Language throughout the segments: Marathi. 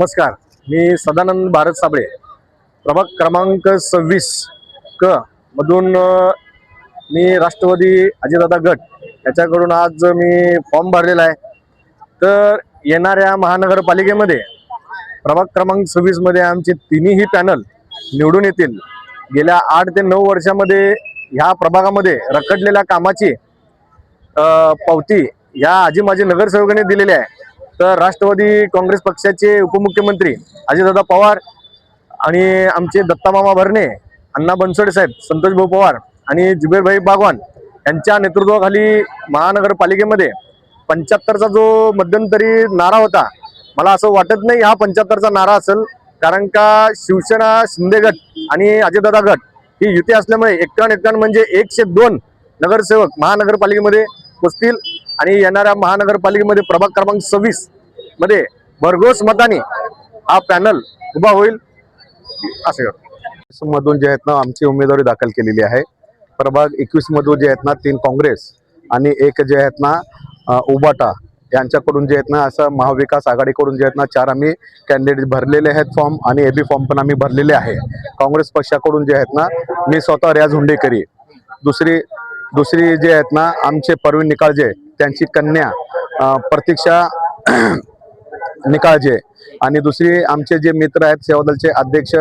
नमस्कार, मी सदानंद भारत साबळे, प्रभाग क्रमांक 26 क मधून मी राष्ट्रवादी अजितदादा गट याच्याकडून आज मी फॉर्म भरलेला आहे। तर येणाऱ्या महानगरपालिकेमध्ये प्रभाग क्रमांक 26 मध्ये आमचे तिन्ही पॅनल निवडून येतील। गेल्या 8 ते 9 वर्षांमध्ये ह्या प्रभागामध्ये रखडलेल्या कामाची पावती या आजी माजी नगरसेवकांनी दिलेली आहे। तर राष्ट्रवादी काँग्रेस पक्षाचे उपमुख्यमंत्री अजितदादा पवार आणि आमचे दत्तामामा भरणे, अण्णा बनसोडे साहेब, संतोष भाऊ पवार आणि जुबेरभाई बागवान यांच्या नेतृत्वाखाली महानगरपालिकेमध्ये 75चा जो मध्यंतरी नारा होता, मला असं वाटत नाही हा 75चा नारा असेल, कारण का शिवसेना शिंदे गट आणि अजितदादा गट ही युती असल्यामुळे एकान म्हणजे 102 नगरसेवक महानगरपालिकेमध्ये पोचतील आणि येणाऱ्या महानगरपालिकेमध्ये प्रभाग क्रमांक 26 मध्ये भरघोस मताने हा पॅनल उभा होईल असं मधून जे आहेत ना आमची उमेदवारी दाखल केलेली आहे। प्रभाग 21 मधून जे आहेत ना 3 काँग्रेस आणि एक जे आहेत ना उबाटा यांच्याकडून जे आहेत ना असं महाविकास आघाडीकडून जे आहेत ना 4 आम्ही कॅन्डिडेट भरलेले आहेत फॉर्म आणि एबी फॉर्म पण आम्ही भरलेले आहे। काँग्रेस पक्षाकडून जे आहेत ना मी स्वतः रियाज हुंडेकरी, दुसरी जे आहेत ना आमचे परवीन निकाळजे त्यांची कन्या प्रतीक्षा निकाळजे आणि दुसरी आमचे जे मित्र आहेत सेवादलचे अध्यक्ष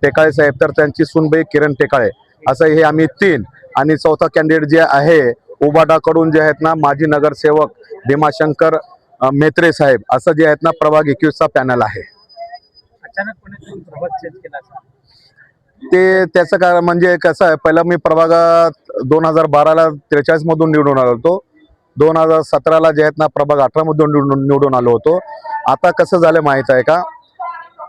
टेकाळे साहेब तर त्यांची सूनबाई किरण टेकाळे, असं हे आम्ही 3 आणि चौथा कॅन्डिडेट जे आहे उबाटाकडून जे आहेत ना माजी नगरसेवक भीमाशंकर मेत्रे साहेब, असं जे आहेत ना प्रभाग 21चा पॅनल आहे। अचानकपणे प्रभाग चेंज केला ते त्याचं कारण म्हणजे कसं आहे, पहिला मी प्रभागात 2012ला 43 मधून निवडून आलो होतो, 2017ला जे आहेत ना प्रभाग 18 मधून निवडून आलो होतो। आता कसं झालं माहित आहे का,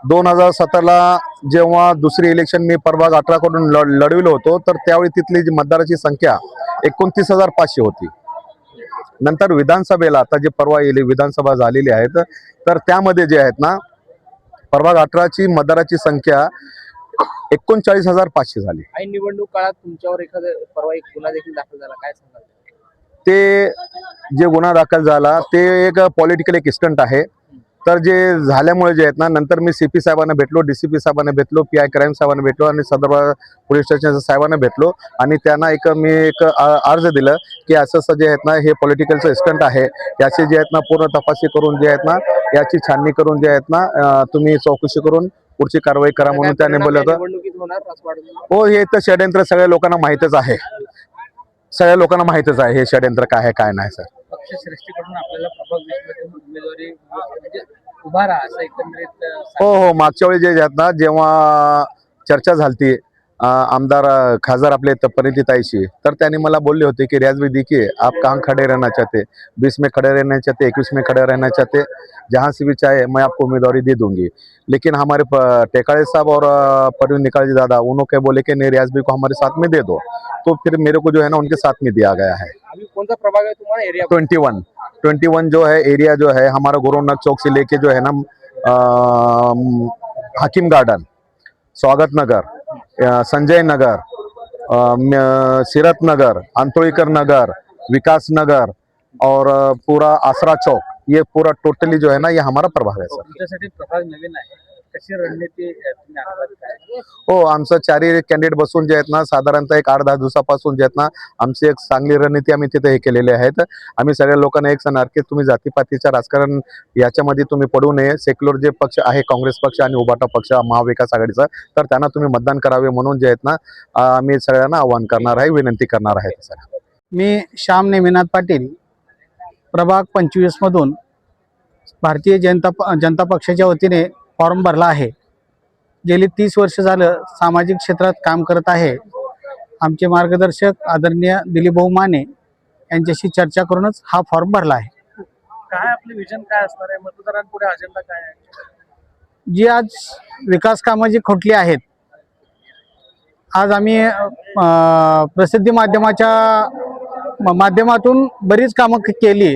2017ला जेव्हा दुसरी इलेक्शन मी प्रभाग 18 कडून लढविलो होतो तर त्यावेळी तिथली जी मतदाराची संख्या 29,500 होती। नंतर विधानसभेला आता जे परवा विधानसभा झालेली आहेत तर त्यामध्ये जे आहेत ना प्रभाग 18ची मतदाराची संख्या 39,500 झाली। काही निवडणूक काळात तुमच्यावर एखादा परवा एक गुन्हा देखील दाखल झाला, काय सांगाल? ते जे गुन्हा दाखल झाला ते एक पॉलिटिकल एक स्टंट आहे। तर जे झाल्यामुळे जे आहेत ना नंतर मी सीपी साहेबांना भेटलो, डीसीपी साहेबांना भेटलो, पीआय क्राईम साहेबांना भेटलो आणि सदर पोलीस स्टेशन साहेबांना भेटलो आणि त्यांना मी एक अर्ज दिलं की असं जे आहेत ना हे पॉलिटिकलचं स्टंट आहे, याची जे आहेत ना पूर्ण तपासणी करून जे आहेत ना याची छाननी करून जे आहेत ना तुम्ही चौकशी करून पुढची कारवाई करा म्हणून त्याने बोललं होतं। हो, हे तर षडयंत्र सगळ्या लोकांना माहीतच आहे, सगळ्या लोकांना माहीतच आहे हे षडयंत्र काय आहे काय नाही सर। पक्षश्रेष्ठीकडून आपल्याला प्रभाग 20 मध्ये उमेदवारी म्हणजे उभा राहा असं एकंदरीत हो, मागच्या वेळी जे आहेत ना जेव्हा चर्चा झालती आमदार खासदार आपले परिणिताईशी, तर त्यांनी मला बोलले होते की रियाज भाई देखिए आप कहाँ खड़े रहना चाहते, 20 में खड़े रहना चाहते, 21 में खड़े रहना चाहते, जहाँ से भी चाहे मैं आपको उम्मीदवारी दे दूंगी। लेकिन हमारे टेकाळे साहब और परवीन निकाळजी दादा उन्होंने क्या बोले कि नहीं रियाज भाई को हमारे साथ में दे दो, तो फिर मेरे को जो है ना उनके साथ में दिया गया है। अभी कौन सा प्रभाग है तुम्हारा एरिया? 21 जो है एरिया जो है हमारा गुरुनानक चौक से लेके जो है ना हकीम गार्डन, स्वागत नगर, संजय नगर, सीरत नगर, अंतोळीकर नगर, विकास नगर और पूरा आसरा चौक, ये पूरा टोटली जो है ना ये हमारा प्रभाग है सर। तुमच्यासाठी प्रभाग नवीन आहे, कशी रणनीती तुम्ही आखत काय? हो, आमचं 4 कॅन्डिडेट बसून जे आहेत ना साधारणतः एक 8-10 दिवसापासून जे आहेत ना आमची एक चांगली रणनीती आम्ही तिथे हे केलेली आहेत। आम्ही सगळ्या लोकांना एक सांगणार की तुम्ही जातीपातीच्या राजकारण याच्यामध्ये तुम्ही पडू नये। सेक्युलर जे पक्ष आहे काँग्रेस पक्ष आणि उबाटा पक्ष महाविकास आघाडीचा, तर त्यांना तुम्ही मतदान करावे म्हणून जे आहेत ना आम्ही सगळ्यांना आवाहन करणार आहे, विनंती करणार आहे सर। मी श्याम नेमिनाथ पाटील, प्रभाग 25 मधून भारतीय जनता पक्षाच्या वतीने फॉर्म भरला आहे। गेली 30 वर्ष झालं सामाजिक क्षेत्रात काम करत आहे। आमचे मार्गदर्शक आदरणीय दिलीप भाऊ माने यांच्याशी चर्चा करूनच हा फॉर्म भरला आहे। काय आपले विजन काय असणार आहे, मतदारांपुढे अजेंडा काय आहे? जी आज विकास कामं जी खोटली आहेत, आज आम्ही प्रसिद्धी माध्यमाच्या माध्यमातून बरीच कामं केली,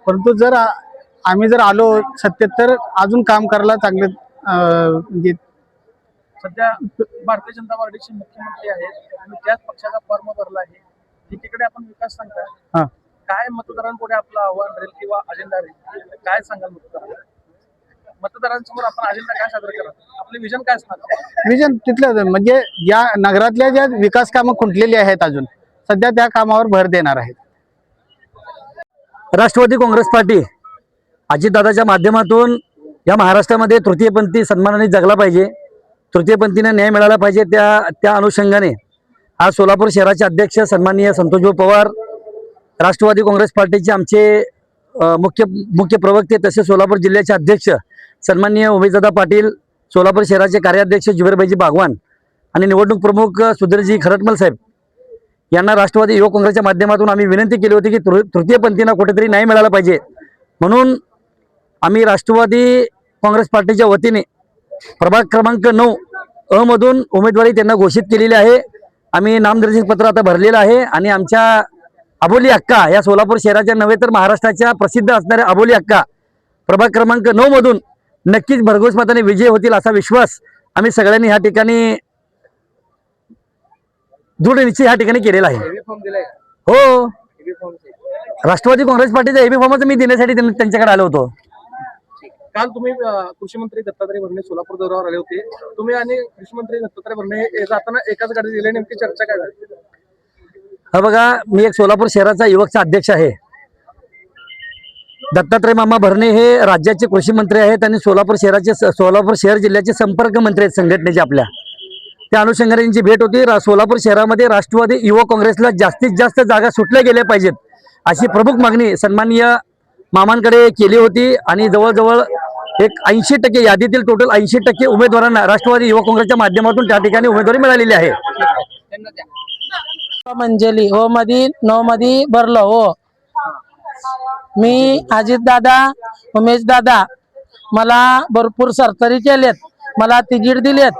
परंतु जर आम्ही जर आलो सत्तेत तर अजून काम करायला चांगले म्हणजे सध्या भारतीय जनता पार्टीचे मुख्यमंत्री आहेत आणि त्याच पक्षाचा फॉर्म भरला आहे, तिकडे आपण विकास सांगताय, काय मतदारांपुढे आपलं आव्हान राहील किंवा अजेंडा राहील, काय सांगाल मतदारांना? मतदारांसमोर आपण अजेंडा काय सादर करणार, आपले विजन काय असणार? विजन तिथलं म्हणजे या नगरातल्या ज्या विकास कामं खुंटलेली आहेत अजून सध्या त्या कामावर भर देणार आहेत. राष्ट्रवादी काँग्रेस पार्टी अजितदादाच्या माध्यमातून या महाराष्ट्रामध्ये तृतीयपंथी सन्मानाने जगला पाहिजे, तृतीयपंथीने न्याय मिळाला पाहिजे. त्या अनुषंगाने आज सोलापूर शहराचे अध्यक्ष सन्माननीय संतोषभाऊ पवार, राष्ट्रवादी काँग्रेस पार्टीचे आमचे मुख्य प्रवक्ते तसेच सोलापूर जिल्ह्याचे अध्यक्ष सन्माननीय उमेशदादा पाटील, सोलापूर शहराचे कार्याध्यक्ष जुबेरभाईजी बागवान आणि निवडणूक प्रमुख सुधीरजी खरटमल साहेब यांना राष्ट्रवादी युवक काँग्रेसच्या माध्यमातून आम्ही विनंती केली होती की तृतीयपंथींना कुठेतरी न्याय मिळाला पाहिजे. म्हणून आम्ही राष्ट्रवादी काँग्रेस पार्टीच्या वतीने प्रभाग क्रमांक 9 मधून उमेदवारी त्यांना घोषित केलेली आहे. आम्ही नामनिर्देशन पत्र आता भरलेलं आहे आणि आमच्या अबोली अक्का या सोलापूर शहराच्या नव्हे तर महाराष्ट्राच्या प्रसिद्ध असणाऱ्या अबोली अक्का प्रभाग क्रमांक 9 मधून नक्कीच भरघोस मताने विजय होतील असा विश्वास आम्ही सगळ्यांनी ह्या ठिकाणी दृढ निश्चय ह्या ठिकाणी केलेला आहे. हेवी फॉर्म दिलाय, हो, हेवी फॉर्म. राष्ट्रवादी काँग्रेस पार्टीचा एबी फॉर्मच मी देण्यासाठी त्यांच्याकडे आलो होतो. काल तुम्ही कृषी मंत्री दत्तात्रय भरणे सोलापूर दौऱ्यावर आले होते. तुम्ही आणि कृषी मंत्री दत्तात्रय भरणे जाताना एकाच गाडीत गेले, नेमकी चर्चा काय झाली? हा बघा, मी एक सोलापूर शहराचा युवकचा अध्यक्ष आहे. दत्तात्रय मामा भरणे हे राज्याचे कृषी मंत्री आहेत आणि सोलापूर शहर जिल्ह्याचे संपर्क मंत्री आहेत संघटनेचे आपल्या. त्या अनुषंगाने त्यांची भेट होती. सोलापूर शहरामध्ये राष्ट्रवादी युवक काँग्रेसला जास्तीत जास्त जागा सुटल्या गेल्या पाहिजेत अशी प्रमुख मागणी सन्माननीय मामांकडे केली होती आणि जवळजवळ एक 80% यादीतील टोटल 80% उमेदवारांना राष्ट्रवादी युवक काँग्रेसच्या माध्यमातून त्या ठिकाणी उमेदवारी मिळालेली आहे. मंजली हो मधी 9 मध्ये भरलो हो. मी अजितदादा, उमेशदादा मला भरपूर सरकारी केलेत, मला तिकीट दिलेत.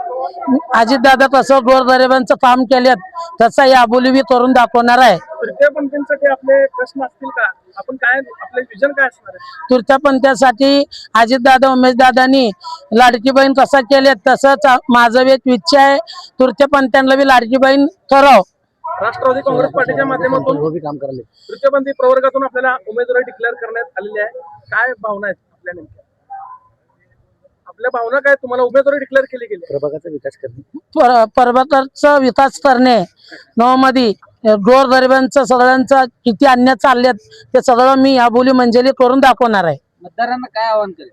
अजितदादा तसं गोरगरिबांचं काम केलेत तसं या बोली बी करून दाखवणार आहे. तृतीयपंथींसाठी आपले प्रश्न असतील का? आपण काय, आपले विजन काय असणार आहे? तृतीयपंथीसाठी अजितदादा, उमेशदादांनी लाडकी बहीण कसं केलेत तसंच माझं एक इच्छा आहे तृतीयपंथींना बी लाडकी बहीण करावं. राष्ट्रवादी काँग्रेस पार्टीच्या माध्यमातून तृतीयपंथी प्रवर्गातून आपल्याला उमेदवारी डिक्लेअर करण्यात आलेली आहे. काय भावना आहेत आपल्या नेमक्या? आपल्या भावना काय, तुम्हाला उमेदवारी डिक्लेअर केली गेली? प्रभागाचा विकास करणे, पर्वताचा विकास करणे, 9 मध्ये गोरगरिबांचं सगळ्यांचं किती अन्याय चाललेत ते सगळं मी या बोली मंजली करून दाखवणार आहे. मतदारांना काय आवाहन करेल?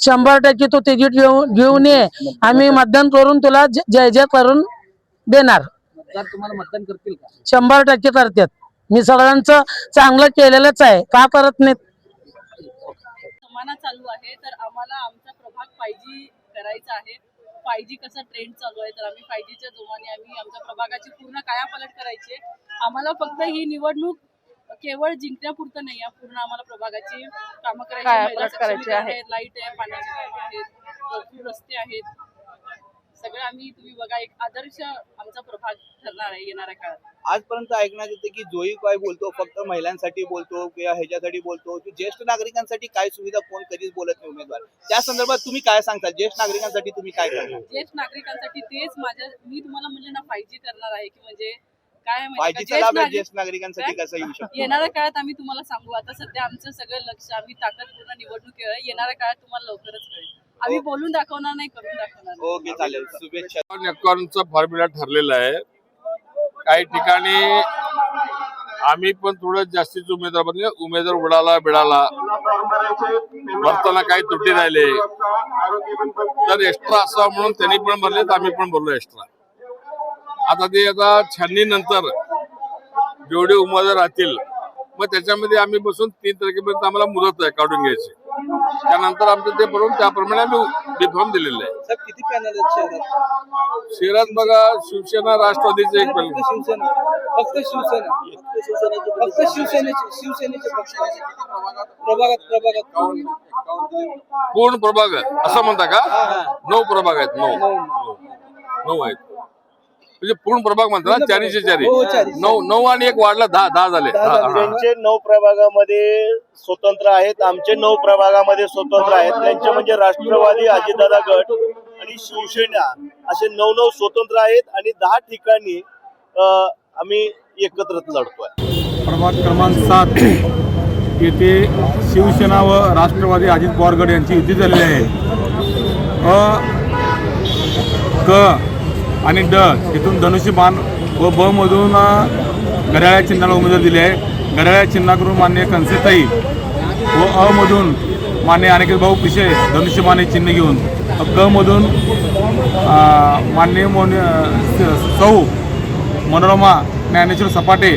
100% तू तिकीट घेऊन ये, आम्ही मतदान करून तुला जय जय करून देणार. तुम्हाला मतदान करतील का? 100% करतात. मी सगळ्यांचं चांगलं केलेलंच आहे, का करत नाहीत? जमाना चालू आहे तर आम्हाला आमचा प्रभाग 5G करायचा आहे. 5G कसा ट्रेंड चालू आहे तर आम्ही 5Gच्या जोमाने आम्ही आमच्या प्रभागाची पूर्ण कायापालट करायची आहे. आम्हाला फक्त ही निवडणूक केवळ जिंकण्यापुरतं नाही, पूर्ण आम्हाला प्रभागाची कामं करायची आहे. लाईट आहे, पाण्याची कामं आहेत, भरपूर रस्ते आहेत. सगळं आम्ही, तुम्ही बघा, एक आदर्श आमचा प्रभाग ठरणार आहे येणाऱ्या काळात. आजपर्यंत ऐकण्यात येते की जोही काय बोलतो फक्त महिलांसाठी बोलतो किंवा ह्याच्यासाठी बोलतो, की ज्येष्ठ नागरिकांसाठी काय सुविधा कोण कधीच बोलत नाही उमेदवार. त्या संदर्भात तुम्ही काय सांगता? ज्येष्ठ नागरिकांसाठी तुम्ही काय करणार? ज्येष्ठ नागरिकांसाठी तेच मी तुम्हाला म्हणले ना 5G करणार आहे, की म्हणजे काय पाहिजेचा लाभ ज्येष्ठ नागरिकांसाठी कसा येऊ शकतो? येणाऱ्या काळात आम्ही तुम्हाला सांगू. आता सध्या आमचं सगळं लक्ष, आम्ही ताकदपूर्ण निवडणूक येणाऱ्या काळात तुम्हाला लवकरच कळेल. आम्ही बोलून दाखवणार नाही, करून दाखवणार. ओके, चालेल. शुभेच्छा. अकाउंटचा फॉर्म्युला ठरलेला आहे. काही ठिकाणी आम्ही पण थोडं जास्तीच उमेदवार उडाला बिडाला भरताना काही त्रुटी राहिले तर एक्स्ट्रा असावं म्हणून त्यांनी पण भरलेत, आम्ही पण भरलो एक्स्ट्रा. आता ते छाननी नंतर जेवढे उमेदवार राहतील मग त्याच्यामध्ये आम्ही बसून 3 तारखेपर्यंत आम्हाला मुदत आहे काढून घ्यायची. त्यानंतर आमचं ते भरून त्याप्रमाणे आम्ही डिफॉर्म दिलेले आहे. साहेब, किती पॅनल आहेत शहरात? शहरात बघा, शिवसेना राष्ट्रवादीचे एक पॅनल. शिवसेना, फक्त शिवसेना, फक्त शिवसेनेचे पक्ष प्रभागात पूर्ण प्रभाग असं म्हणता का? 9 प्रभाग आहेत. 9 आहेत म्हणजे पूर्ण प्रभाग म्हणतात ना, 4चे 4. 9 आणि 1 वाढला 10 झाले. त्यांचे 9 प्रभागामध्ये स्वतंत्र आहेत, आमचे 9 प्रभागामध्ये स्वतंत्र आहेत. त्यांचे म्हणजे राष्ट्रवादी, अजितदादा गट आणि शिवसेना असे 9 स्वतंत्र आहेत आणि 10 ठिकाणी आम्ही एकत्र लढतोय. प्रभाग क्रमांक 7 येथे शिवसेना व राष्ट्रवादी अजित पवार गट यांची युती झालेली आहे. क आणि ड इथून धनुष्यबाण व ब मधून घड्याळ्या चिन्हाला उमेदवार दिले आहे. घड्याळ्या चिन्हाकडून माननीय कंसेताई व अ मधून माननीय अनिकेत भाऊ पिशे धनुष्यबाण हे चिन्ह घेऊन, क मधून माननीय सौ मनोरमा ज्ञानेश्वर सपाटे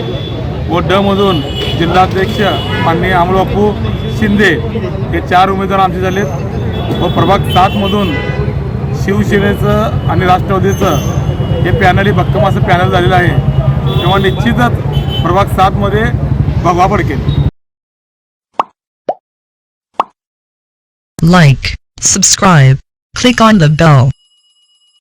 व ड मधून जिल्हाध्यक्ष माननीय अमलबापू शिंदे हे 4 उमेदवार आमचे झालेत. व प्रभाग 7 मधून शिवसेनेचं आणि राष्ट्रवादीचं हे पॅनल हे भक्कम असं पॅनल झालेलं आहे. तेव्हा निश्चितच प्रभाग 7 मध्ये भगवा फडकेल. Like, subscribe, click on the bell.